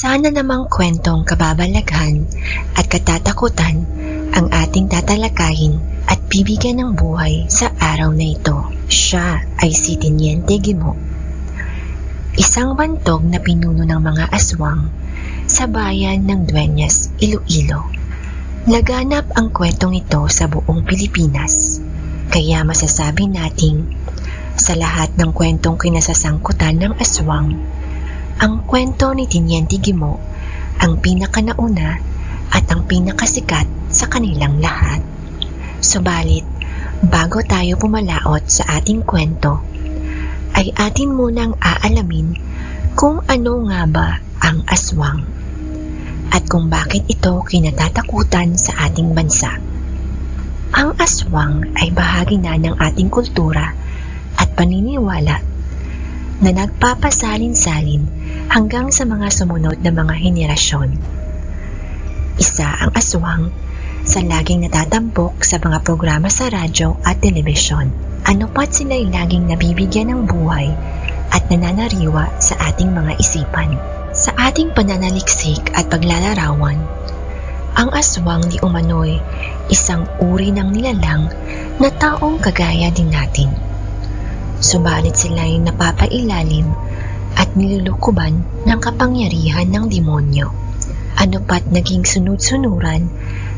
Sana namang kwentong kababalaghan at katatakutan ang ating tatalakayin at bibigyan ng buhay sa araw na ito. Siya ay si Teniente Guimo, isang bantog na pinuno ng mga aswang sa bayan ng Dueñas, Iloilo. Laganap ang kwentong ito sa buong Pilipinas, kaya masasabi nating sa lahat ng kwentong kinasasangkutan ng aswang, ang kwento ni Teniente Guimo ang pinakanauna at ang pinakasikat sa kanilang lahat. Subalit, bago tayo pumalaot sa ating kwento, ay atin munang aalamin kung ano nga ba ang aswang at kung bakit ito kinatatakutan sa ating bansa. Ang aswang ay bahagi na ng ating kultura at paniniwala na nagpapasalin-salin hanggang sa mga sumunod na mga henerasyon. Isa ang aswang sa laging natatampok sa mga programa sa radyo at telebisyon. Ano pat sila'y laging nabibigyan ng buhay at nananariwa sa ating mga isipan. Sa ating pananaliksik at paglalarawan, ang aswang di umano'y isang uri ng nilalang na taong kagaya din natin. Subalit sila'y napapailalim at nilulukuban ng kapangyarihan ng demonyo. Ano pat naging sunod-sunuran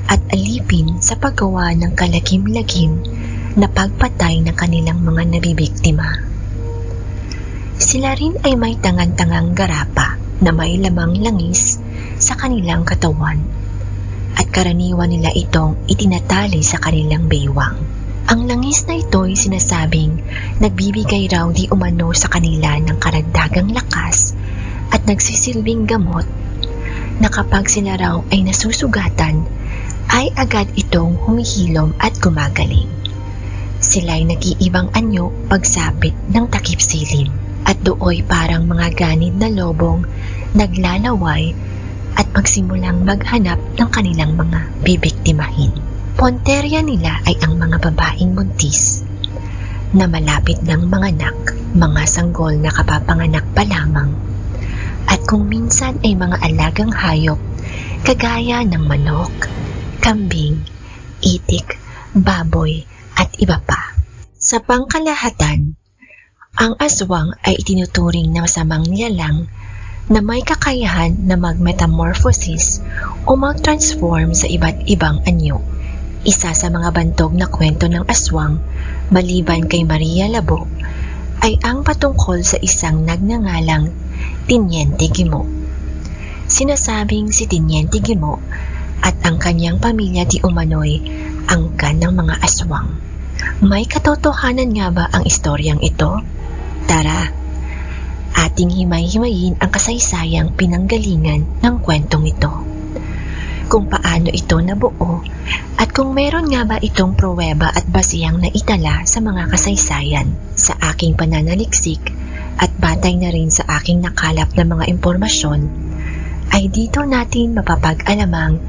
at alipin sa paggawa ng kalagim-lagim na pagpatay ng kanilang mga nabibiktima. Sila rin ay may tangan-tangang garapa na may lamang langis sa kanilang katawan at karaniwan nila itong itinatali sa kanilang baywang. Ang langis na ito ay sinasabing nagbibigay raw di umano sa kanila ng karagdagang lakas at nagsisilbing gamot na kapag sila raw ay nasusugatan ay agad itong humihilom at gumagaling. Sila'y nag-iibang anyo pagsapit ng takip silim at dooy parang mga ganid na lobong naglalaway at magsimulang maghanap ng kanilang mga bibiktimahin. Ponterya nila ay ang mga babaeng buntis na malapit ng manganak, mga sanggol na kapapanganak pa lamang, at kung minsan ay mga alagang hayop kagaya ng manok, kambing, itik, baboy, at iba pa. Sa pangkalahatan, ang aswang ay itinuturing na masamang nilalang na may kakayahan na mag-metamorphosis o mag-transform sa iba't ibang anyo. Isa sa mga bantog na kwento ng aswang, maliban kay Maria Labo, ay ang patungkol sa isang nagngangalang Teniente Guimo. Sinasabing si Teniente Guimo at ang kanyang pamilya di umano'y angkan ng mga aswang. May katotohanan nga ba ang istoryang ito? Tara, ating himay-himayin ang kasaysayang pinanggalingan ng kwentong ito. Kung paano ito nabuo at kung meron nga ba itong pruweba at basihang naitala sa mga kasaysayan. Sa aking pananaliksik at batay na rin sa aking nakalap na mga impormasyon, ay dito natin mapapag-alamang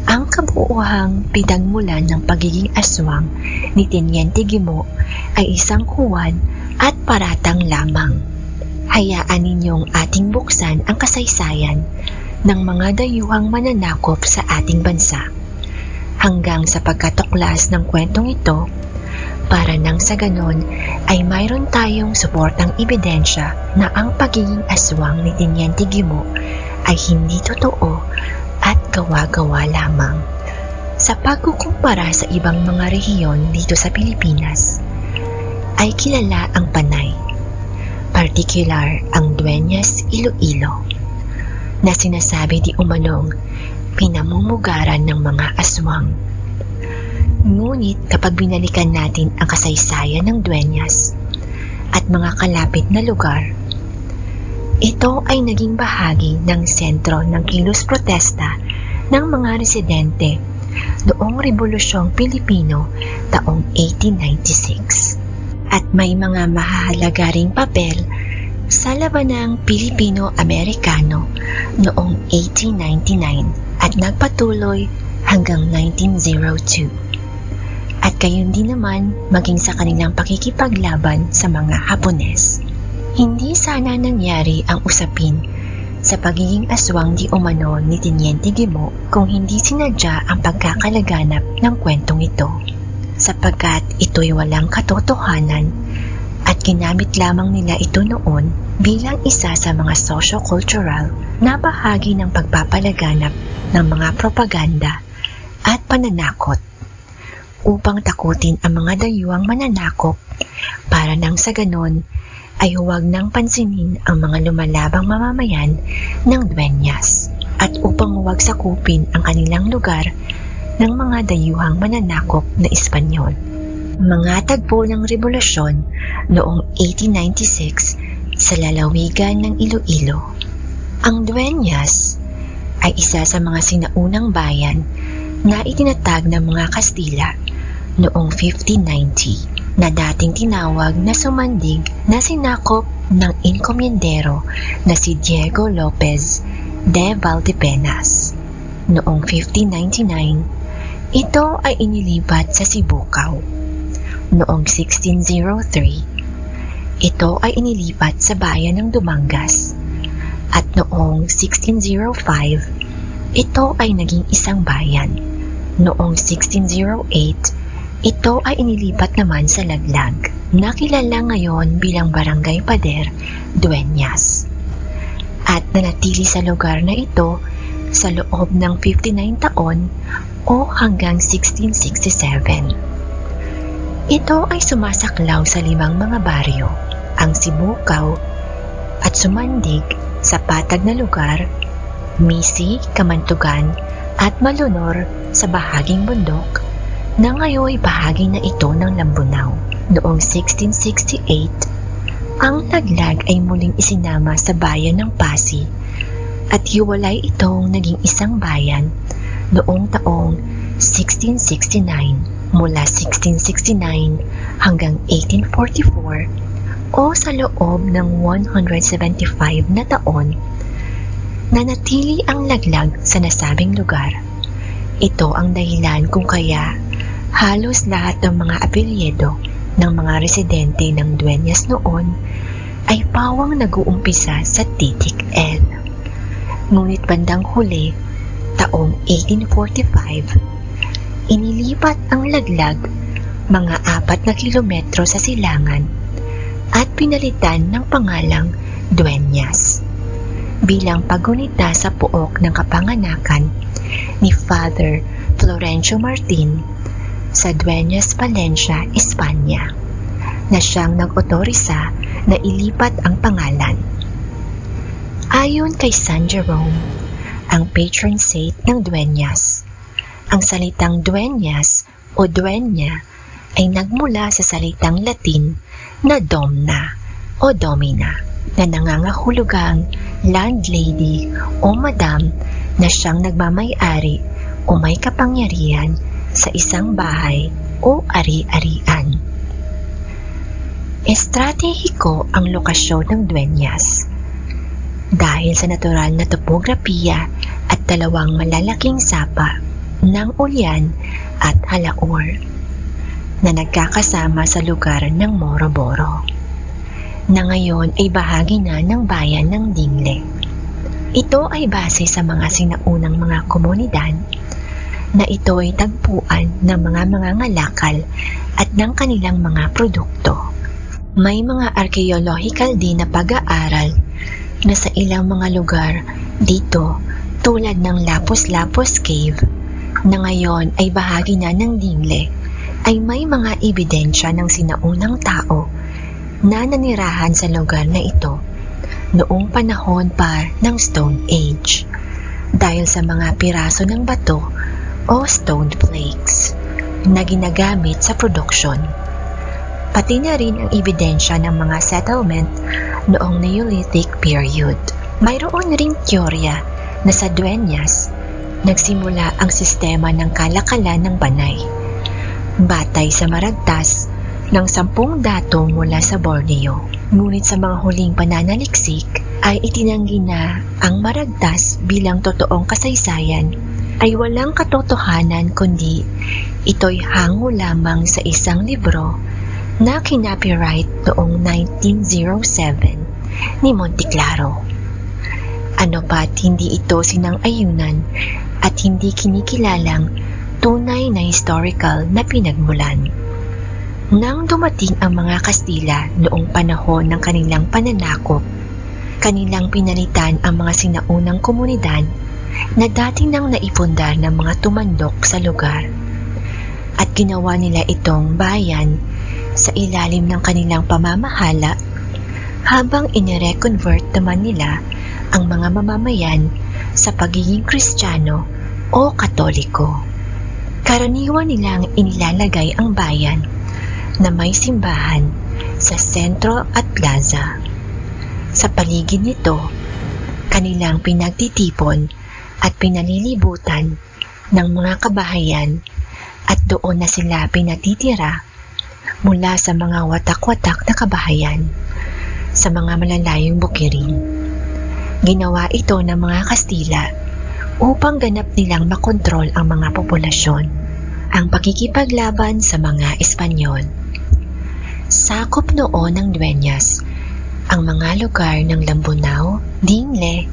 ang kabuuhang pinagmulan ng pagiging aswang ni Teniente Guimo ay isang kuwan at paratang lamang. Hayaan ninyong ating buksan ang kasaysayan ng mga dayuhang mananakop sa ating bansa hanggang sa pagkatuklas ng kwentong ito para nang sa ganon ay mayroon tayong suportang ebidensya na ang pagiging aswang ni Teniente Guimo ay hindi totoo at gawa-gawa lamang. Sa pagkukumpara sa ibang mga rehiyon dito sa Pilipinas, ay kilala ang Panay, partikular ang Dueñas, Iloilo, na sinasabi di umanong pinamumugaran ng mga aswang. Ngunit kapag binalikan natin ang kasaysayan ng Dueñas at mga kalapit na lugar, ito ay naging bahagi ng sentro ng kilos protesta ng mga residente noong Rebolusyong Pilipino taong 1896. At may mga mahahalaga ring papel sa labanang Pilipino-Amerikano noong 1899 at nagpatuloy hanggang 1902. At gayon din naman maging sa kanilang pakikipaglaban sa mga Hapones. Hindi sana nangyari ang usapin sa pagiging aswang di umano ni Teniente Guimo kung hindi sinadya ang pagkakalaganap ng kwentong ito, sapagkat ito'y walang katotohanan at ginamit lamang nila ito noon bilang isa sa mga socio-cultural na bahagi ng pagpapalaganap ng mga propaganda at pananakot upang takutin ang mga dayuhang mananakop para nang sa ganon ay huwag nang pansinin ang mga lumalabang mamamayan ng Dueñas at upang huwag sakupin ang kanilang lugar ng mga dayuhang mananakop na Espanyol. Mga tagpo ng Rebolusyon noong 1896 sa lalawigan ng Iloilo. Ang Dueñas ay isa sa mga sinaunang bayan na itinatag ng mga Kastila noong 1590 na dating tinawag na sumandig na sinakop ng inkomyendero na si Diego Lopez de Valdepenas. Noong 1599, ito ay inilipat sa Sibukaw. Noong 1603, ito ay inilipat sa bayan ng Dumangas. At noong 1605, ito ay naging isang bayan. Noong 1608, ito ay inilipat naman sa Laglag, na kilala ngayon bilang Barangay Pader, Dueñas. At nanatili sa lugar na ito sa loob ng 59 taon o hanggang 1667. Ito ay sumasaklaw sa 5 mga baryo, ang Sibukaw at sumandig sa patag na lugar, Misi, Kamantugan at Malunor sa bahaging bundok na ngayon bahagi na ito ng Lambunaw. Noong 1668, ang Laglag ay muling isinama sa bayan ng Pasig at hiwalay itong naging isang bayan noong taong 1669 mula 1669 hanggang 1844 o sa loob ng 175 na taon nanatili ang Laglag sa nasabing lugar. Ito ang dahilan kung kaya halos lahat ng mga apelyido ng mga residente ng Dueñas noon ay pawang nag-uumpisa sa titik L. Ngunit bandang huli, taong 1845, inilipat ang Laglag mga 4 na kilometro sa silangan at pinalitan ng pangalang Dueñas bilang paggunita sa pook ng kapanganakan ni Father Florencio Martin sa Dueñas, Palencia, Espanya, na siyang nag-otorisa na ilipat ang pangalan. Ayon kay San Jerome, ang patron saint ng Dueñas, ang salitang Dueñas o Dueña ay nagmula sa salitang Latin na Domna o Domina, na nangangahulugang landlady o madam na siyang nagmamay-ari o may kapangyarihan sa isang bahay o ari-arian. Estratehiko ang lokasyon ng Dueñas dahil sa natural na topografiya at 2 malalaking sapa ng Ulyan at Halaor na nagkakasama sa lugar ng Moroboro, na ngayon ay bahagi na ng bayan ng Dingle. Ito ay base sa mga sinaunang mga komunidad na ito ay tagpuan ng mga mangangalakal at ng kanilang mga produkto. May mga archaeological din na pag-aaral na sa ilang mga lugar dito tulad ng Lapus-Lapus Cave na ngayon ay bahagi na ng Dingle ay may mga ebidensya ng sinaunang tao na nanirahan sa lugar na ito noong panahon pa ng Stone Age dahil sa mga piraso ng bato o stone flakes na ginagamit sa produksyon. Pati na rin ang ebidensya ng mga settlement noong Neolithic period. Mayroon ring teorya na sa Dueñas nagsimula ang sistema ng kalakalan ng Banay, batay sa maragtas ng 10 dato mula sa Borneo. Ngunit sa mga huling pananaliksik ay itinanggi na ang maragtas bilang totoong kasaysayan ay walang katotohanan kundi ito'y hango lamang sa isang libro na kinopyright noong 1907 ni Monteclaro. Ano pa't hindi ito sinang-ayunan at hindi kinikilalang tunay na historical na pinagmulan. Nang dumating ang mga Kastila noong panahon ng kanilang pananakop, kanilang pinalitan ang mga sinaunang komunidad na dating nang naipundar ng mga tumandok sa lugar at ginawa nila itong bayan sa ilalim ng kanilang pamamahala habang inireconvert naman nila ang mga mamamayan sa pagiging Kristiyano o Katoliko. Karaniwan nilang inilalagay ang bayan na may simbahan sa sentro at plaza. Sa paligid nito, kanilang pinagtitipon at pinalilibutan ng mga kabahayan at doon na sila pinatitira mula sa mga watak-watak na kabahayan sa mga malalayong bukirin. Ginawa ito ng mga Kastila upang ganap nilang makontrol ang mga populasyon, ang pakikipaglaban sa mga Espanyol. Sakop noon ng Dueñas ang mga lugar ng Lambunao, Dingle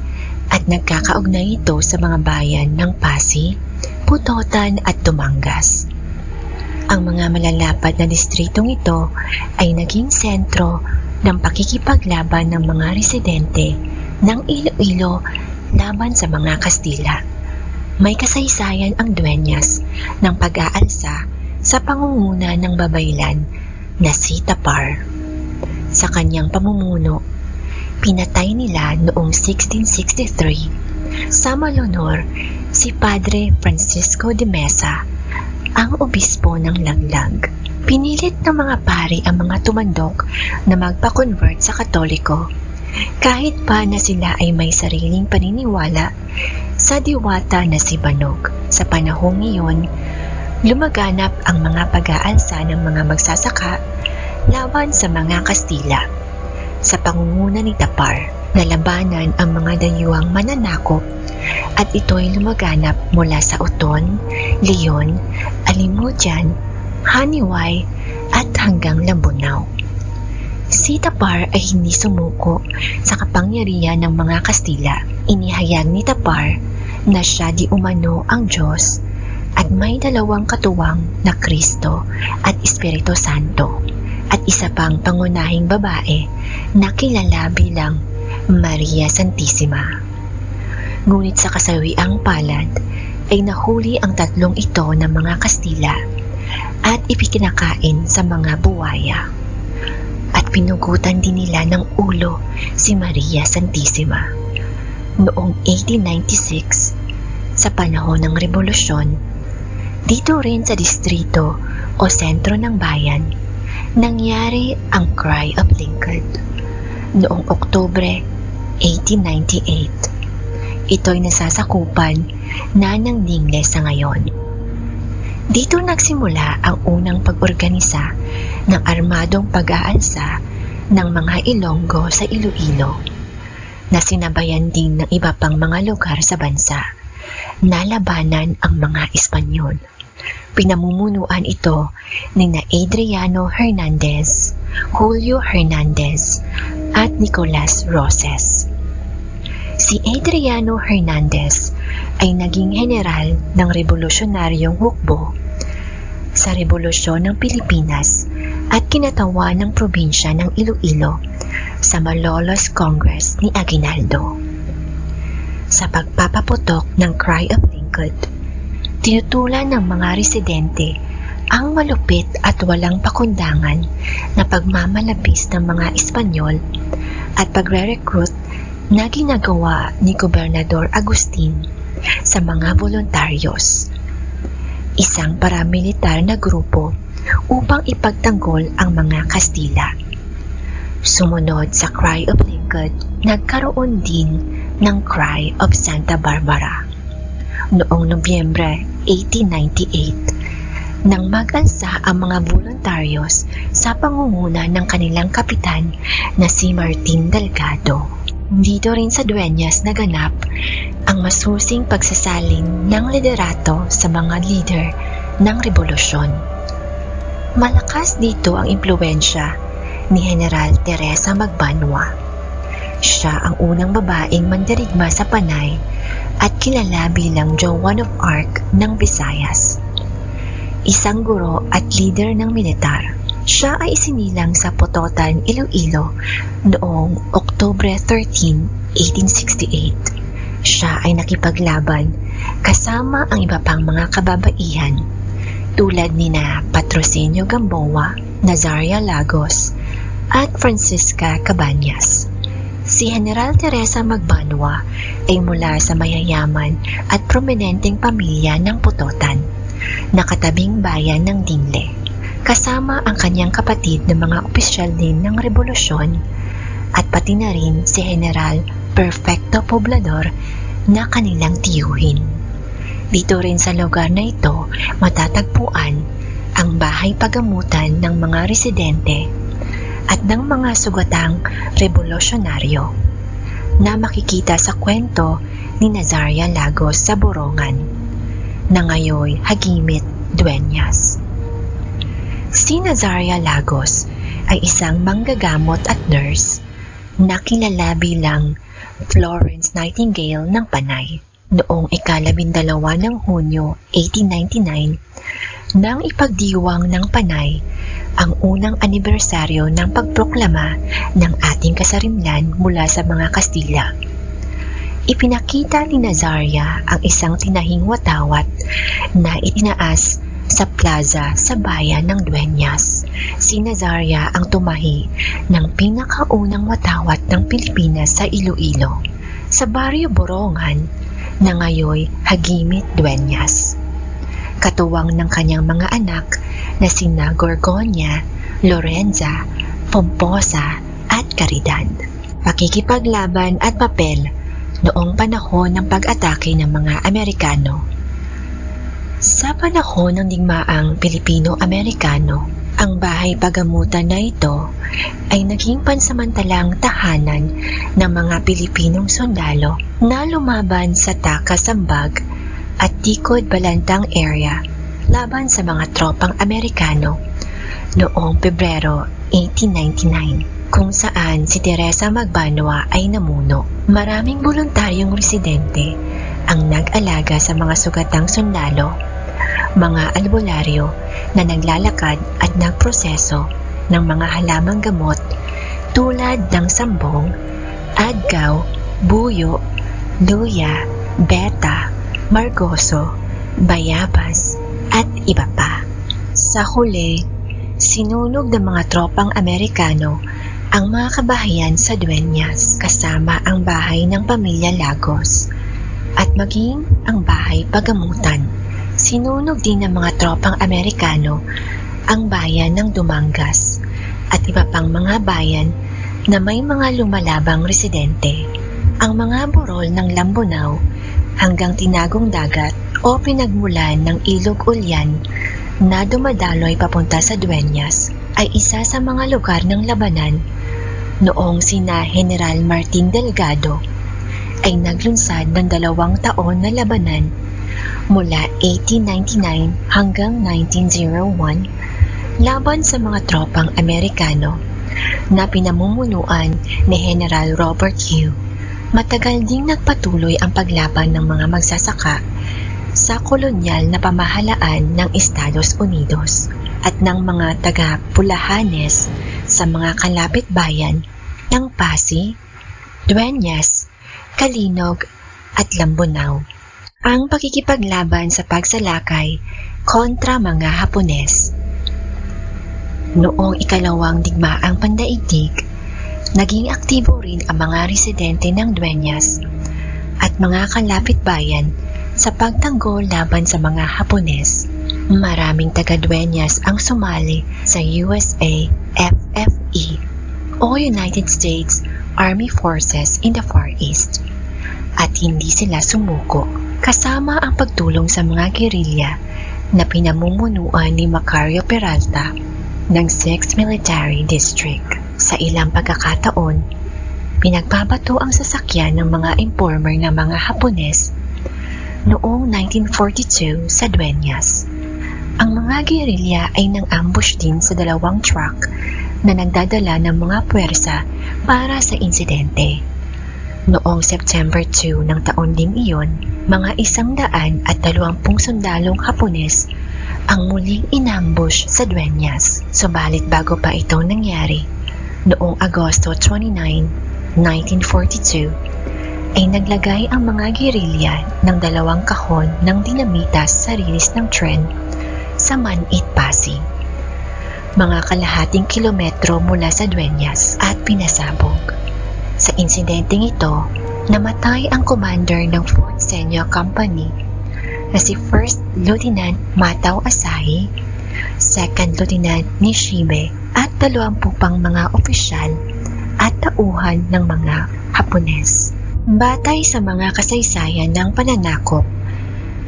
at nagkakaugnay ito sa mga bayan ng Pasig, Putotan at Tumangas. Ang mga malalapad na distritong ito ay naging sentro ng pakikipaglaban ng mga residente ng Iloilo laban sa mga Kastila. May kasaysayan ang Dueñas ng pag-aalsa sa pangunguna ng babaylan na si Tapar. Sa kanyang pamumuno, pinatay nila noong 1663 sa Malonor si Padre Francisco de Mesa, ang obispo ng Laglag. Pinilit ng mga pari ang mga tumandok na magpa-convert sa Katoliko kahit pa na sila ay may sariling paniniwala sa diwata na si Banog. Sa panahong iyon, lumaganap ang mga pag-aalsa ng mga magsasaka laban sa mga Kastila. Sa pangunguna ni Tapar, nalabanan ang mga dayuhang mananakop at ito'y lumaganap mula sa Uton, Leon, Alimujan, Haniway at hanggang Lambunao. Si Tapar ay hindi sumuko sa kapangyarihan ng mga Kastila. Inihayag ni Tapar na siya di umano ang Diyos at may dalawang katuwang na Kristo at Espiritu Santo at isa pang pangunahing babae na kilala bilang Maria Santissima. Ngunit sa kasawiang palad ay nahuli ang tatlong ito ng mga Kastila at ipikinakain sa mga buwaya. At pinugutan din nila ng ulo si Maria Santissima. Noong 1896, sa panahon ng Rebolusyon, dito rin sa distrito o sentro ng bayan, nangyari ang Cry of Lincoln. Noong Oktubre 1898, ito'y nasasakupan na ng Dingle sa ngayon. Dito nagsimula ang unang pag-organisa ng armadong pag-aalsa ng mga Ilonggo sa Iloilo, na sinabayan din ng iba pang mga lugar sa bansa na labanan ang mga Espanyol. Pinamumunuan ito ni Adriano Hernandez, Julio Hernandez at Nicolas Roses. Si Adriano Hernandez ay naging general ng Revolusyonaryong Hukbo sa Rebolusyon ng Pilipinas at kinatawa ng probinsya ng Iloilo sa Malolos Congress ni Aguinaldo. Sa pagpapaputok ng Cry of Lincoln, tinutulan ng mga residente ang malupit at walang pakundangan na pagmamalabis ng mga Espanyol at pagre-recruit na ginagawa ni Gobernador Agustin sa mga voluntaryos, isang paramilitar na grupo upang ipagtanggol ang mga Kastila. Sumunod sa Cry of Lincoln, nagkaroon din ng Cry of Santa Barbara noong Nobyembre 1898 nang mag-alsa ang mga voluntaryos sa pangunguna ng kanilang kapitan na si Martin Delgado. Dito rin sa Dueñas naganap ang masusing pagsasalin ng liderato sa mga leader ng rebolusyon. Malakas dito ang impluwensya ni General Teresa Magbanwa. Siya ang unang babaeng mandirigma sa Panay at kilala bilang Joan of Arc ng Visayas. Isang guro at leader ng militar. Siya ay isinilang sa Pototan, Iloilo noong Oktubre 13, 1868. Siya ay nakipaglaban kasama ang iba pang mga kababaihan tulad nina Patrocinio Gamboa, Nazaria Lagos at Francisca Cabañas. Si General Teresa Magbanua ay mula sa mayayaman at prominenteng pamilya ng Pototan, nakatabing bayan ng Dingle, kasama ang kanyang kapatid na mga opisyal din ng rebolusyon at pati na rin si General Perfecto Poblador na kanilang tiyuhin. Dito rin sa lugar na ito matatagpuan ang bahay pagamutan ng mga residente at ng mga sugatang revolusyonaryo na makikita sa kwento ni Nazaria Lagos sa Borongan na ngayon Hagimit Dueñas. Si Nazaria Lagos ay isang manggagamot at nurse na kilala bilang Florence Nightingale ng Panay. Noong ika-12 ng Hunyo 1899 nang ipagdiwang ng Panay ang unang anibersaryo ng pagproklama ng ating kasarinlan mula sa mga Kastila. Ipinakita ni Nazaria ang isang tinahing watawat na itinaas sa plaza sa bayan ng Dueñas. Si Nazaria ang tumahi ng pinakaunang watawat ng Pilipinas sa Iloilo, sa Baryo Borongan na ngayon Hagimit Dueñas. Katuwang ng kanyang mga anak na sina Gorgonia, Lorenza, Pomposa at Caridad. Pakikipaglaban at papel noong panahon ng pag-atake ng mga Amerikano. Sa panahon ng digmaang Pilipino-Amerikano, ang bahay pagamutan na ito ay naging pansamantalang tahanan ng mga Pilipinong sundalo na lumaban sa Takasambag at Tikod Balantang area laban sa mga tropang Amerikano noong Pebrero 1899, kung saan si Teresa Magbanua ay namuno. Maraming voluntaryong residente ang nag-alaga sa mga sugatang sundalo, mga albularyo na naglalakad at nagproseso ng mga halamang gamot tulad ng sambong, adgaw, buyo, luya, beta, margoso, bayabas, at iba pa. Sa huli, sinunog ng mga tropang Amerikano ang mga kabahayan sa Dueñas kasama ang bahay ng pamilya Lagos at maging ang bahay pagamutan. Sinunog din ng mga tropang Amerikano ang bayan ng Dumangas at iba pang mga bayan na may mga lumalabang residente. Ang mga burol ng Lambunaw hanggang Tinagong Dagat o pinagmulan ng Ilog Ulyan na dumadaloy papunta sa Dueñas ay isa sa mga lugar ng labanan noong sina General Martin Delgado ay naglunsad ng 2 taon na labanan mula 1899 hanggang 1901 laban sa mga tropang Amerikano na pinamumunuan ni General Robert Hugh. Matagal ding nagpatuloy ang paglaban ng mga magsasaka sa kolonyal na pamahalaan ng Estados Unidos at ng mga taga-Pulahanes sa mga kalapit bayan ng Pasig, Dueñas, Kalinog at Lambunaw. Ang pakikipaglaban sa pagsalakay kontra mga Hapones. Noong ikalawang digmaang pandaigdig, naging aktibo rin ang mga residente ng Dueñas at mga kalapit bayan sa pagtanggol laban sa mga Hapones. Maraming taga-Dueñas ang sumali sa USA FFE o United States Army Forces in the Far East at hindi sila sumuko, kasama ang pagtulong sa mga gerilya na pinamumunuan ni Macario Peralta ng 6th Military District. Sa ilang pagkakataon, pinagbabato ang sasakyan ng mga informer ng mga Hapones noong 1942 sa Dueñas. Ang mga gerilya ay nang-ambush din sa 2 truck na nagdadala ng mga puwersa para sa insidente. Noong September 2 ng taon ding iyon, mga 120 sundalong Hapones ang muling inambush sa Dueñas. Subalit bago pa ito nangyari, noong Agosto 29, 1942, ay naglagay ang mga gerilya ng 2 kahon ng dinamita sa rilis ng tren sa Manit, Pasig, mga kalahating kilometro mula sa Dueñas, at pinasabog. Sa insidenteng ito, namatay ang commander ng 4th Senior Company na si First Lieutenant Mataw Asahi, Second Lieutenant Nishibe, at 20 pang mga opisyal at tauhan ng mga Hapones. Batay sa mga kasaysayan ng pananakop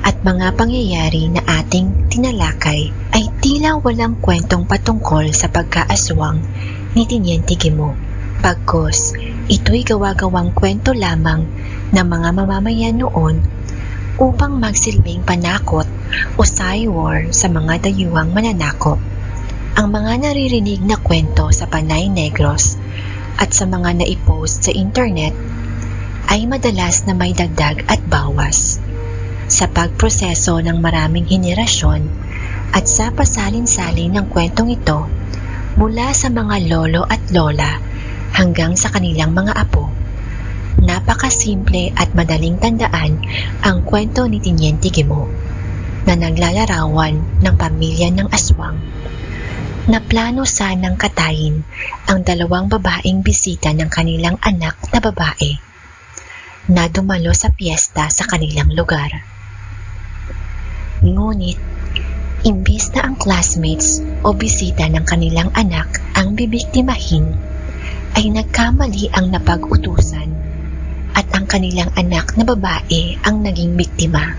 at mga pangyayari na ating tinalakay, ay tila walang kwentong patungkol sa pagkaaswang ni Teniente Guimont. Pagkos, ito'y gawa-gawang kwento lamang ng mga mamamayan noon upang magsilbing panakot o saywar sa mga dayuhang mananakop. Ang mga naririnig na kwento sa Panay Negros at sa mga naipost sa internet ay madalas na may dagdag at bawas. Sa pagproseso ng maraming henerasyon at sa pasalin-salin ng kwentong ito mula sa mga lolo at lola hanggang sa kanilang mga apo, napakasimple at madaling tandaan ang kwento ni Teniente Guimont na naglalarawan ng pamilya ng aswang na plano sanang katayin ang 2 babaeng bisita ng kanilang anak na babae na dumalo sa piyesta sa kanilang lugar. Ngunit, imbis na ang classmates o bisita ng kanilang anak ang bibiktimahin, ay nagkamali ang napag-utusan at ang kanilang anak na babae ang naging biktima,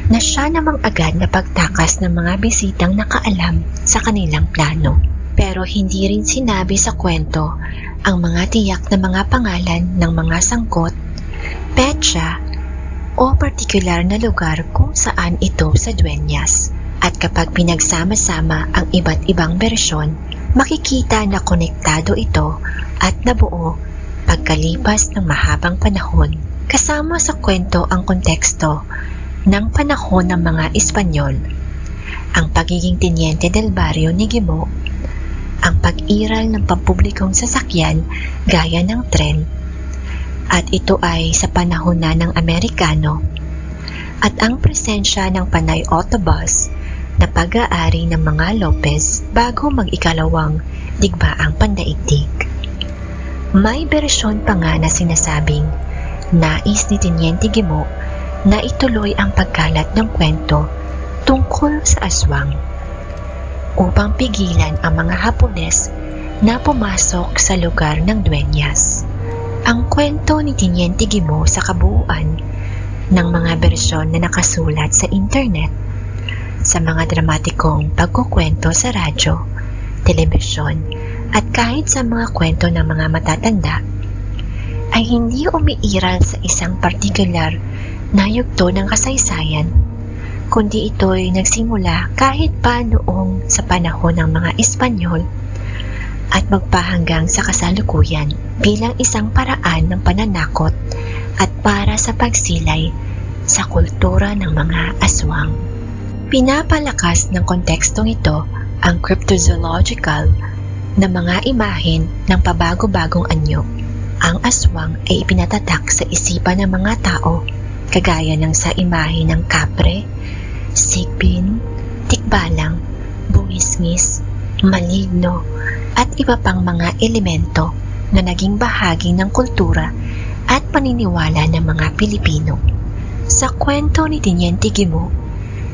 na siya namang agad na pagtakas ng mga bisitang nakaalam sa kanilang plano. Pero hindi rin sinabi sa kwento ang mga tiyak na mga pangalan ng mga sangkot, petsa, o partikular na lugar kung saan ito sa Dueñas. At kapag pinagsama-sama ang iba't ibang bersyon, makikita na konektado ito at nabuo pagkalipas ng mahabang panahon. Kasama sa kwento ang konteksto ng panahon ng mga Espanyol, ang pagiging Teniente del Barrio ni Guimont, ang pag-iral ng pampublikong sasakyan gaya ng tren, at ito ay sa panahon na ng Amerikano, at ang presensya ng Panay Autobus na pag-aari ng mga Lopez bago mag-ikalawang digbaang pandaigdig. May bersyon pa nga na sinasabing nais ni Teniente Guimont na ituloy ang pagkalat ng kwento tungkol sa aswang upang pigilan ang mga Hapones na pumasok sa lugar ng Dueñas. Ang kwento ni Teniente Guimont sa kabuuan ng mga bersyon na nakasulat sa internet, sa mga dramatikong pagkukwento sa radyo, telebisyon, at kahit sa mga kwento ng mga matatanda, ay hindi umiiral sa isang partikular na yugto ng kasaysayan, kundi ito'y nagsimula kahit pa noong sa panahon ng mga Espanyol at magpahanggang sa kasalukuyan bilang isang paraan ng pananakot at para sa pagsilay sa kultura ng mga aswang. Pinapalakas ng kontekstong ito ang cryptozoological na mga imahen ng pabago-bagong anyo. Ang aswang ay ipinatatak sa isipan ng mga tao kagaya ng sa imahe ng kapre, sigbin, tikbalang, buwisngis, maligno, at iba pang mga elemento na naging bahagi ng kultura at paniniwala ng mga Pilipino. Sa kwento ni Teniente Guimont,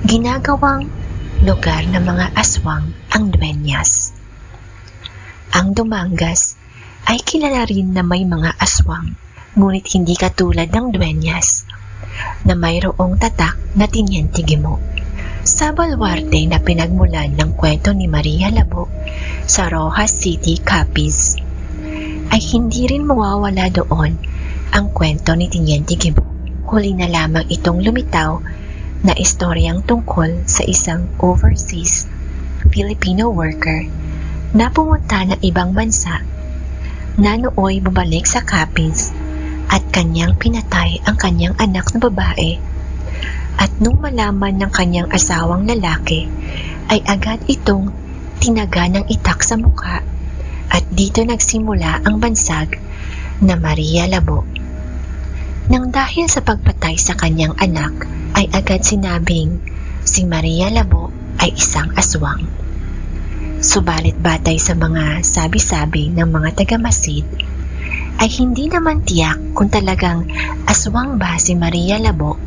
ginagawang lugar ng mga aswang ang Dueñas. Ang Dumangas ay kilala rin na may mga aswang, ngunit hindi katulad ng Dueñas na mayroong tatak na Teniente Guimont. Sa baluarte na pinagmulan ng kwento ni Maria Labo sa Rojas City, Capiz, ay hindi rin mawawala doon ang kwento ni Teniente Guimont. Huli na lamang itong lumitaw na istoryang tungkol sa isang overseas Filipino worker na pumunta ng ibang bansa na nooy bumalik sa Capiz at kanyang pinatay ang kanyang anak na babae. At nung malaman ng kanyang asawang lalaki, ay agad itong tinaga ng itak sa mukha at dito nagsimula ang bansag na Maria Labo. Nang dahil sa pagpatay sa kanyang anak, ay agad sinabing si Maria Labo ay isang aswang. Subalit batay sa mga sabi-sabi ng mga taga-Masid, ay hindi naman tiyak kung talagang aswang ba si Maria Labo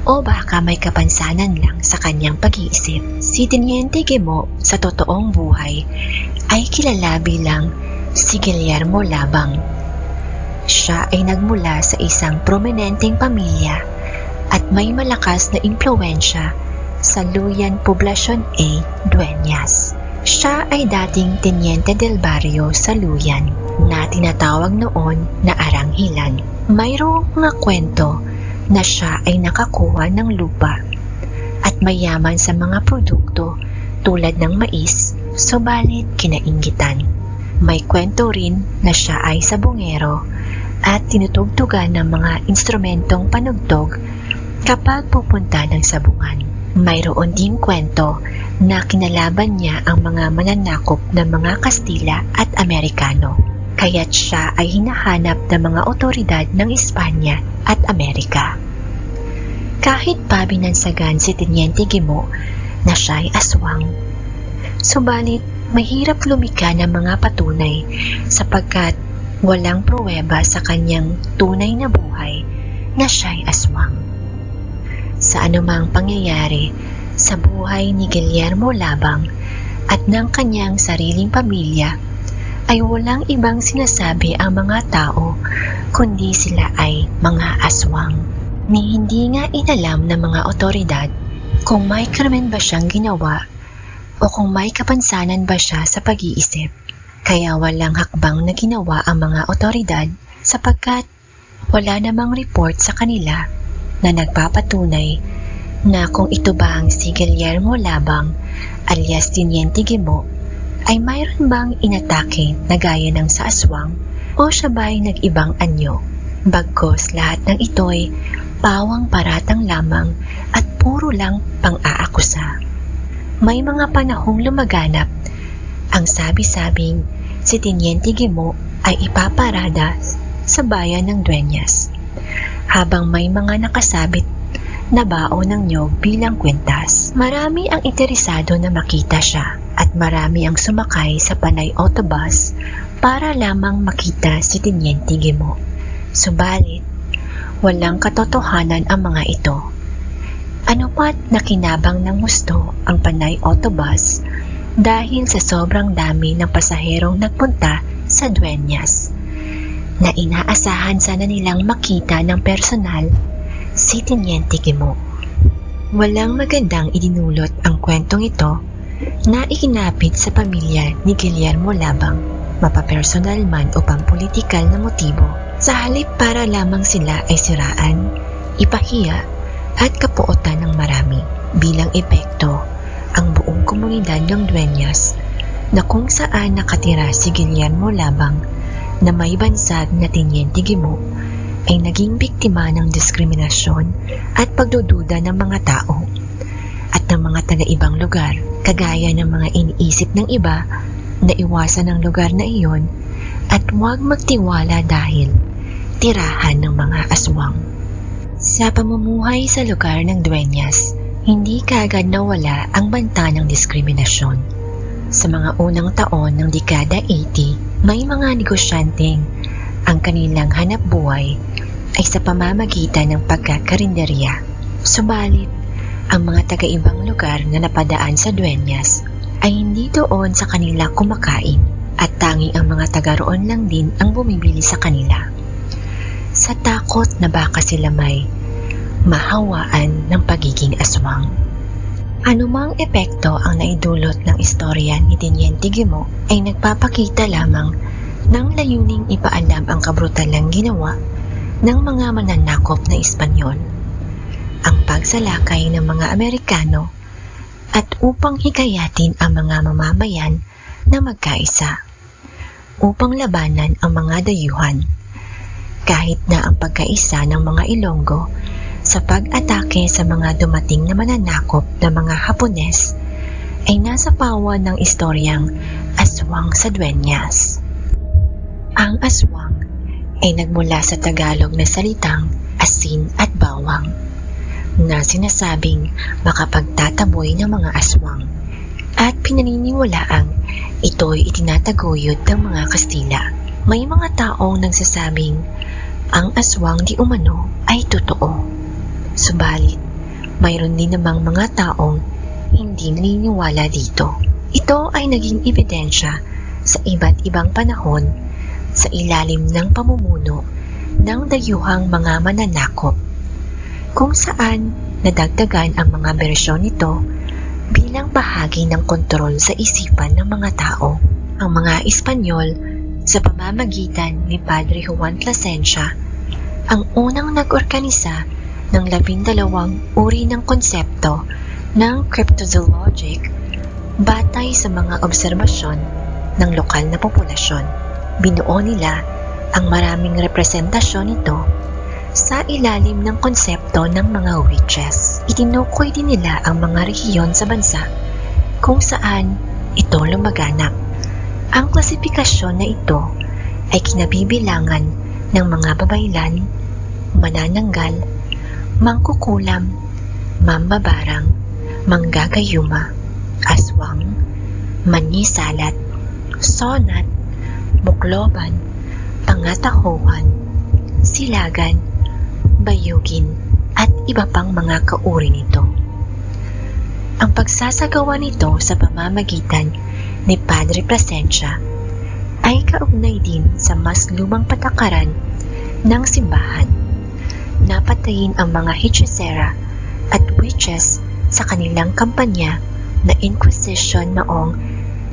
o baka may kapansanan lang sa kanyang pag-iisip. Si Teniente Guimo sa totoong buhay ay kilala bilang si Guillermo Labang. Siya ay nagmula sa isang prominenteng pamilya at may malakas na impluwensya sa Luyan Poblacion A, Dueñas. Siya ay dating Teniente del Barrio sa Luyan na tinatawag noon na Aranghilan. Mayroong mga kwento na siya ay nakakuha ng lupa at mayaman sa mga produkto tulad ng mais, subalit kinainggitan. May kwento rin na siya ay sabongero at tinutugtugan ng mga instrumentong panugtog kapag pupunta ng sabungan. Mayroon ding kwento na kinalaban niya ang mga mananakop ng mga Kastila at Amerikano, kaya't siya ay hinahanap ng mga otoridad ng Espanya at Amerika. Kahit pa binansagan si Teniente Guimo na siya ay aswang, subalit mahirap lumika ng mga patunay sapagkat walang pruweba sa kanyang tunay na buhay na siya ay aswang. Sa anumang pangyayari sa buhay ni Guillermo Labang at ng kanyang sariling pamilya, ay walang ibang sinasabi ang mga tao kundi sila ay mga aswang. Ni hindi nga inalam ng mga otoridad kung may krimen ba siyang ginawa o kung may kapansanan ba siya sa pag-iisip. Kaya walang hakbang na ginawa ang mga otoridad sapagkat wala namang report sa kanila na nagpapatunay na kung ito ba ang si Guillermo Labang alias Teniente Guimo ay mayroon bang inatake na gaya ng sa aswang o siya ba'y nag-ibang anyo. Bagkos lahat ng ito'y pawang paratang lamang at puro lang pang-aakusa. May mga panahong lumaganap ang sabi-sabing si Teniente Guimo ay ipaparada sa bayan ng Dueñas habang may mga nakasabit na baon ng nyog bilang kwintas. Marami ang interesado na makita siya at marami ang sumakay sa Panay Autobus para lamang makita si Teniente Guimo. Subalit, walang katotohanan ang mga ito. Ano pat nakinabang ng gusto ang Panay Autobus dahil sa sobrang dami ng pasaherong nagpunta sa Dueñas na inaasahan sana nilang makita ng personal si Teniente Guimo. Walang magandang idinulot ang kwentong ito na ikinapit sa pamilya ni Guillermo Labang, mapapersonal man o pampolitikal na motibo. Sa halip para lamang sila ay siraan, ipahiya at kapuotan ng marami. Bilang epekto, ang buong komunidad ng Dueñas na kung saan nakatira si Guillermo Labang na may bansag na Teniente Guimo ay naging biktima ng diskriminasyon at pagdududa ng mga tao at ng mga taga-ibang lugar, kagaya ng mga iniisip ng iba na iwasan ang lugar na iyon at huwag magtiwala dahil tirahan ng mga aswang. Sa pamumuhay sa lugar ng Dueñas, hindi kaagad nawala ang banta ng diskriminasyon. Sa mga unang taon ng dekada 80, may mga negosyanteng ang kanilang hanap buhay ay sa pamamagitan ng pagkakarinderya. Subalit, ang mga taga-ibang lugar na napadaan sa Dueñas ay hindi doon sa kanila kumakain at tanging ang mga taga roon lang din ang bumibili sa kanila. Sa takot na baka sila may mahawaan ng pagiging aswang. Anumang epekto ang naidulot ng istorya ni Teniente Guimo ay nagpapakita lamang ng layuning ipaalam ang kabrutalang ginawa ng mga mananakop na Espanyol, ang pagsalakay ng mga Amerikano at upang hikayatin ang mga mamamayan na magkaisa, upang labanan ang mga dayuhan. kahit na ang pagkaisa ng mga Ilonggo sa pag-atake sa mga dumating na mananakop na mga Hapones ay nasa pawan ng istoryang Aswang sa Dueñas. Ang aswang ay nagmula sa Tagalog na salitang asin at bawang na sinasabing makapagtataboy ng mga aswang at pinaniniwalaang ito'y itinataguyod ng mga Kastila. May mga taong nagsasabing ang aswang di umano ay totoo. Subalit, mayroon din namang mga taong hindi naniniwala dito. Ito ay naging ebidensya sa iba't ibang panahon sa ilalim ng pamumuno ng dayuhang mga mananakop, kung saan nadagdagan ang mga bersyon nito bilang bahagi ng kontrol sa isipan ng mga tao. Ang mga Espanyol sa pamamagitan ni Padre Juan Plasencia ang unang nag-organisa ng 12 uri ng konsepto ng cryptozoologic batay sa mga obserbasyon ng lokal na populasyon. Binuo nila ang maraming representasyon nito sa ilalim ng konsepto ng mga witches. Itinukoy din nila ang mga rehiyon sa bansa kung saan ito lumaganap. Ang klasifikasyon na ito ay kinabibilangan ng mga babaylan, manananggal, mangkukulam, mambabarang, manggagayuma, aswang, manyisalat, sonat, bukloban, pangatahuhan, silagan, bayugin, at iba pang mga kauri nito. Ang pagsasagawa nito sa pamamagitan ni Padre Plasencia ay kaugnay din sa mas lumang patakaran ng simbahan. Napatayin ang mga hechicera at witches sa kanilang kampanya na Inquisition noong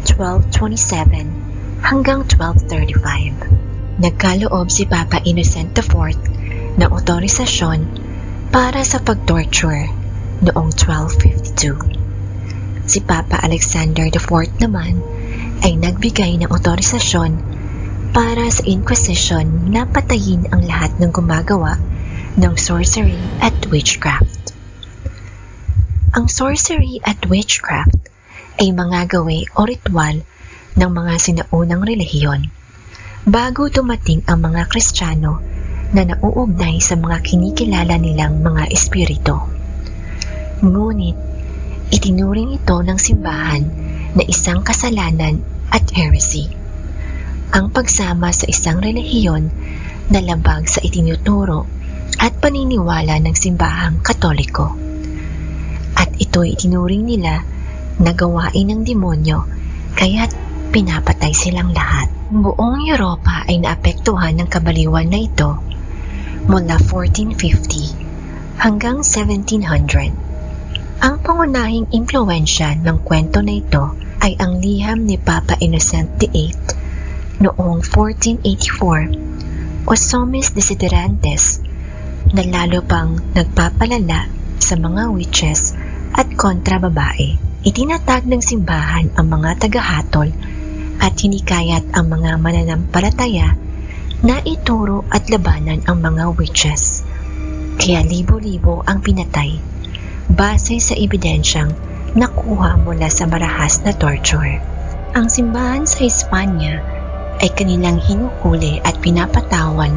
1227 hanggang 1235. Nagkaloob si Papa Innocent IV ng otorisasyon para sa pag-torture noong 1252. Si Papa Alexander IV naman ay nagbigay ng otorisasyon para sa Inquisition na patayin ang lahat ng gumagawa ng sorcery at witchcraft. Ang sorcery at witchcraft ay mga gawe o ritual ng mga sinaunang relihiyon bago dumating ang mga Kristiyano na nauugnay sa mga kinikilala nilang mga espiritu. Ngunit, itinuring ito ng simbahan na isang kasalanan at heresy. Ang pagsama sa isang relihiyon na labag sa itinuturo at paniniwala ng simbahang Katoliko. At ito'y itinuring nila na gawain ng demonyo kaya't pinapatay silang lahat. Buong Europa ay naapektuhan ng kabaliwan na ito mula 1450 hanggang 1700. Ang pangunahing impluwensya ng kwento na ito ay ang liham ni Papa Innocent VIII noong 1484 o Somnis Desiderantes na lalo pang nagpapalala sa mga witches at kontra babae. Itinatag ng simbahan ang mga tagahatol at hinikayat ang mga mananampalataya na ituro at labanan ang mga witches. Kaya libo-libo ang pinatay base sa ebidensyang nakuha mula sa marahas na torture. Ang simbahan sa Espanya ay kanilang hinuhuli at pinapatawan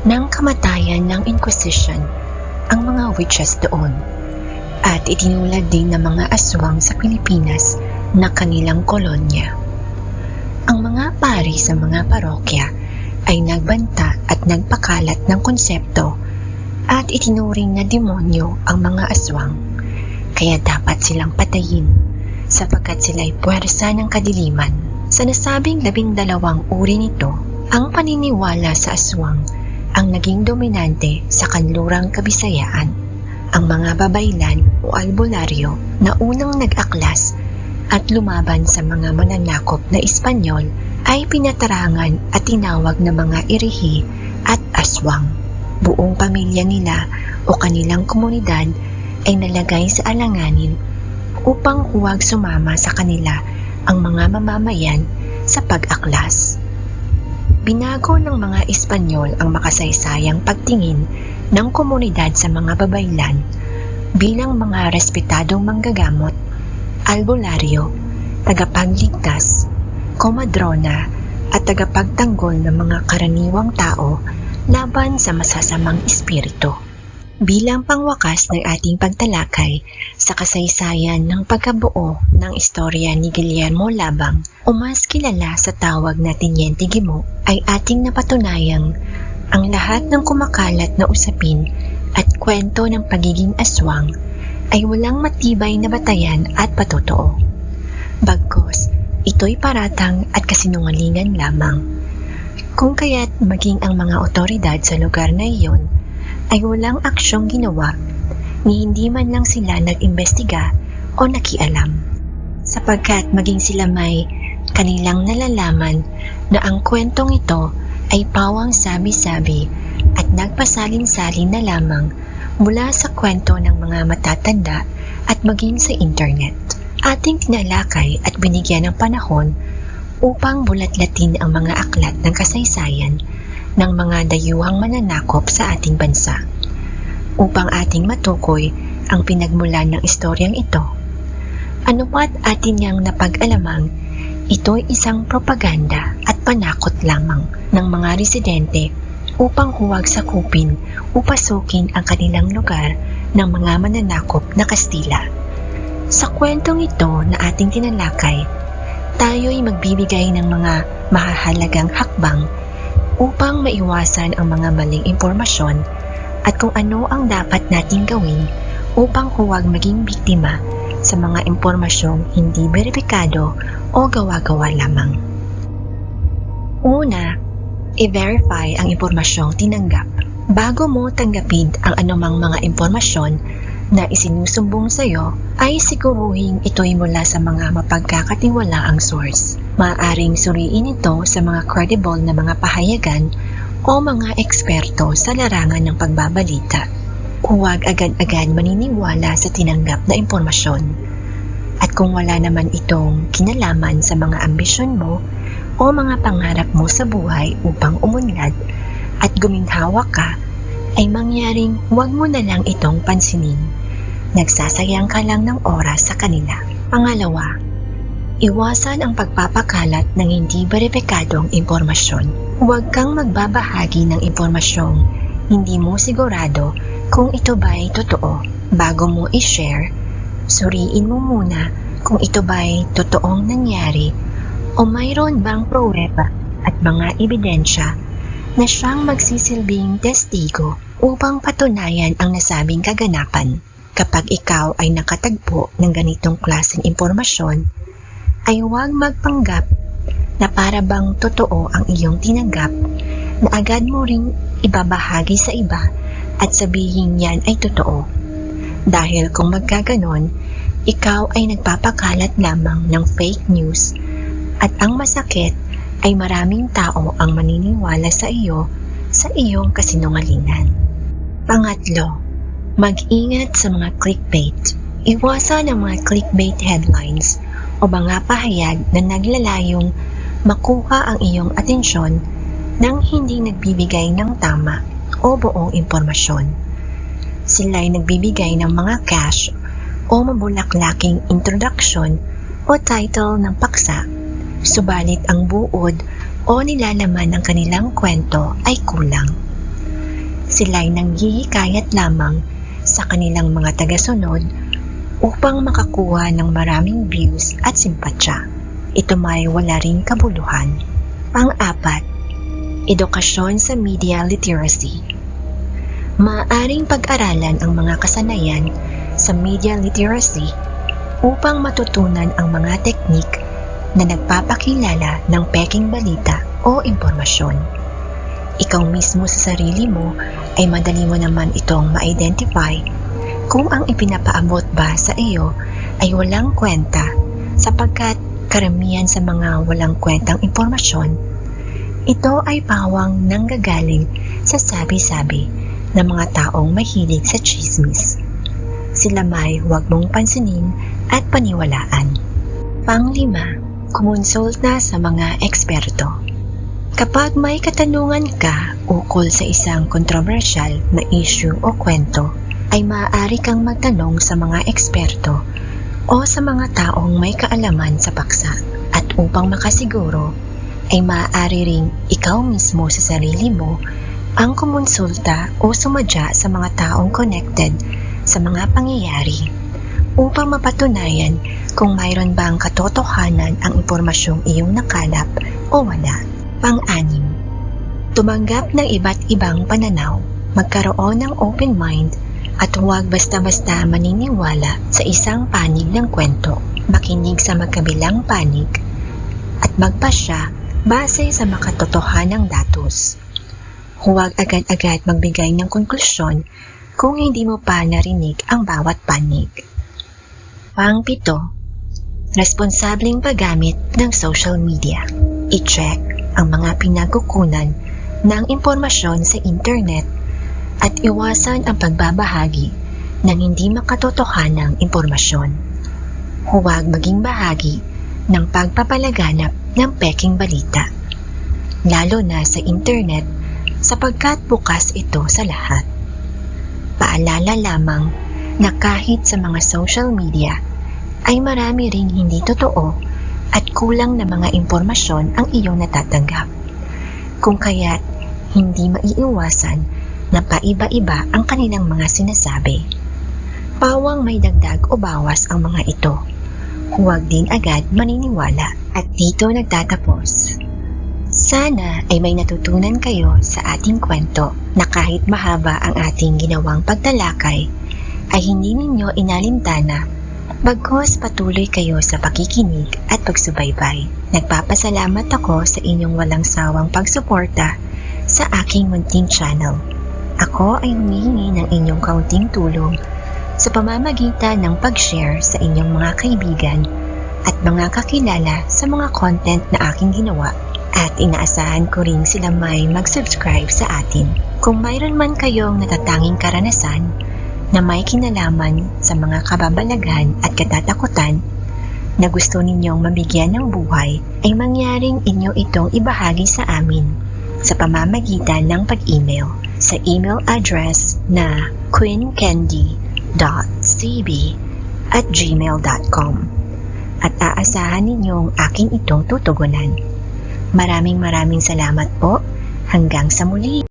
ng kamatayan ng Inquisition ang mga witches doon at itinulad din ng mga aswang sa Pilipinas na kanilang kolonya. Ang mga pari sa mga parokya ay nagbanta at nagpakalat ng konsepto at itinuring na demonyo ang mga aswang, kaya dapat silang patayin sapagkat sila'y puwersa ng kadiliman. Sa nasabing 12 uri nito, ang paniniwala sa aswang ang naging dominante sa kanlurang Kabisayaan. Ang mga babaylan o albularyo na unang nag-aklas at lumaban sa mga mananakop na Espanyol ay pinatarangan at tinawag na mga irihi at aswang. Buong pamilya nila o kanilang komunidad ay nalagay sa alanganin upang huwag sumama sa kanila ang mga mamamayan sa pag-aklas. Binago ng mga Espanyol ang makasaysayang pagtingin ng komunidad sa mga babaylan bilang mga respetadong manggagamot, albularyo, tagapagligtas, komadrona at tagapagtanggol ng mga karaniwang tao laban sa masasamang espiritu. Bilang pangwakas ng ating pagtalakay sa kasaysayan ng pagkabuo ng istorya ni Guillermo Labang o mas kilala sa tawag na Teniente Guimo, ay ating napatunayang ang lahat ng kumakalat na usapin at kwento ng pagiging aswang ay walang matibay na batayan at patotoo. Bagkus, ito'y paratang at kasinungalingan lamang. Kung kaya't maging ang mga otoridad sa lugar na iyon ay walang aksyong ginawa ni hindi man lang sila nag-imbestiga o nakialam. Sapagkat maging sila may kanilang nalalaman na ang kwentong ito ay pawang sabi-sabi at nagpasalin-salin na lamang mula sa kwento ng mga matatanda at maging sa internet. Ating tinalakay at binigyan ng panahon upang bulat-latin ang mga aklat ng kasaysayan ng mga dayuhang mananakop sa ating bansa, upang ating matukoy ang pinagmulan ng istoryang ito. Anupat atin niyang napag-alamang, ito'y isang propaganda at panakot lamang ng mga residente upang huwag sakupin o pasukin ang kanilang lugar ng mga mananakop na Kastila. Sa kwentong ito na ating tinalakay, tayo'y magbibigay ng mga mahahalagang hakbang upang maiwasan ang mga maling impormasyon at kung ano ang dapat nating gawin upang huwag maging biktima sa mga impormasyong hindi beripikado o gawa-gawa lamang. Una, i-verify ang impormasyong tinanggap. Bago mo tanggapin ang anumang mga impormasyon na isinusumbong sa iyo, ay siguruhin ito'y mula sa mga mapagkakatiwalaang source. Maaaring suriin ito sa mga credible na mga pahayagan o mga eksperto sa larangan ng pagbabalita. Huwag agad-agad maniniwala sa tinanggap na impormasyon. At kung wala naman itong kinalaman sa mga ambisyon mo o mga pangarap mo sa buhay upang umunlad at guminhawa ka, ay mangyaring huwag mo na lang itong pansinin. Nagsasayang ka lang ng oras sa kanila. Pangalawa, iwasan ang pagpapakalat ng hindi beripikadong impormasyon. Huwag kang magbabahagi ng impormasyong hindi mo sigurado kung ito ba'y totoo. Bago mo i-share, suriin mo muna kung ito ba'y totoong nangyari o mayroon bang pruweba at mga ebidensya na siyang magsisilbing testigo upang patunayan ang nasabing kaganapan. Kapag ikaw ay nakatagpo ng ganitong klaseng impormasyon, ay huwag magpanggap na para bang totoo ang iyong tinanggap na agad mo ring ibabahagi sa iba at sabihin yan ay totoo. Dahil kung magkaganon, ikaw ay nagpapakalat lamang ng fake news at ang masakit ay maraming tao ang maniniwala sa iyo sa iyong kasinungalingan. Pangatlo, mag-ingat sa mga clickbait. Iwasan ang mga clickbait headlines o mga pahayag na naglalayong makuha ang iyong atensyon nang hindi nagbibigay ng tama o buong impormasyon. Sila'y nagbibigay ng mga cash o mabulaklaking introduction o title ng paksa, subalit ang buod o nilalaman ng kanilang kwento ay kulang. Sila'y nanghihikayat lamang sa kanilang mga tagasunod upang makakuha ng maraming views at simpatya. Ito may wala ring kabuluhan. Pang-apat, edukasyon sa media literacy. Maaaring pag-aralan ang mga kasanayan sa media literacy upang matutunan ang mga teknik na nagpapakilala ng peking balita o impormasyon. Ikaw mismo sa sarili mo ay madali mo naman itong ma-identify kung ang ipinapaabot ba sa iyo ay walang kwenta, sapagkat karamihan sa mga walang kwentang impormasyon, ito ay pawang nanggagaling sa sabi-sabi ng mga taong mahilig sa chismis. Sila may huwag mong pansinin at paniwalaan. Pang-5, kumonsulta sa mga eksperto. Kapag may katanungan ka ukol sa isang kontrobersyal na issue o kwento, ay maaari kang magtanong sa mga eksperto o sa mga taong may kaalaman sa paksa. At upang makasiguro, ay maaari ring ikaw mismo sa sarili mo ang kumonsulta o sumadya sa mga taong connected sa mga pangyayari upang mapatunayan kung mayroon bang katotohanan ang impormasyong iyong nakalap o wala. Pang-anim, tumanggap ng iba't ibang pananaw, magkaroon ng open mind at huwag basta-basta maniniwala sa isang panig ng kwento, makinig sa magkabilang panig at magpasya base sa makatotohanang datos. Huwag agad-agad magbigay ng konklusyon kung hindi mo pa narinig ang bawat panig. Pang-pito, responsableng paggamit ng social media. I-check ang mga pinagkukunan ng impormasyon sa internet at iwasan ang pagbabahagi ng hindi makatotohanang impormasyon. Huwag maging bahagi ng pagpapalaganap ng peking balita, lalo na sa internet sapagkat bukas ito sa lahat. Paalala lamang na kahit sa mga social media ay marami ring hindi totoo at kulang na mga impormasyon ang iyong natatanggap. Kung kaya't hindi maiiwasan na paiba-iba ang kanilang mga sinasabi. Pawang may dagdag o bawas ang mga ito. Huwag din agad maniniwala. At dito nagtatapos. Sana ay may natutunan kayo sa ating kwento na kahit mahaba ang ating ginawang pagtalakay, ay hindi ninyo inalintana bagkus patuloy kayo sa pakikinig at pagsubaybay. Nagpapasalamat ako sa inyong walang sawang pagsuporta sa aking munting channel. Ako ay humihingi ng inyong kaunting tulong sa pamamagitan ng pag-share sa inyong mga kaibigan at mga kakilala sa mga content na aking ginawa. At inaasahan ko rin sila may mag-subscribe sa atin. Kung mayroon man kayong natatanging karanasan na may kinalaman sa mga kababalaghan at katatakutan na gusto ninyong mabigyan ng buhay, ay mangyaring inyo itong ibahagi sa amin sa pamamagitan ng pag-email sa email address na queencandy.cb@gmail.com at aasahan ninyong aking itong tutugunan. Maraming salamat po. Hanggang sa muli.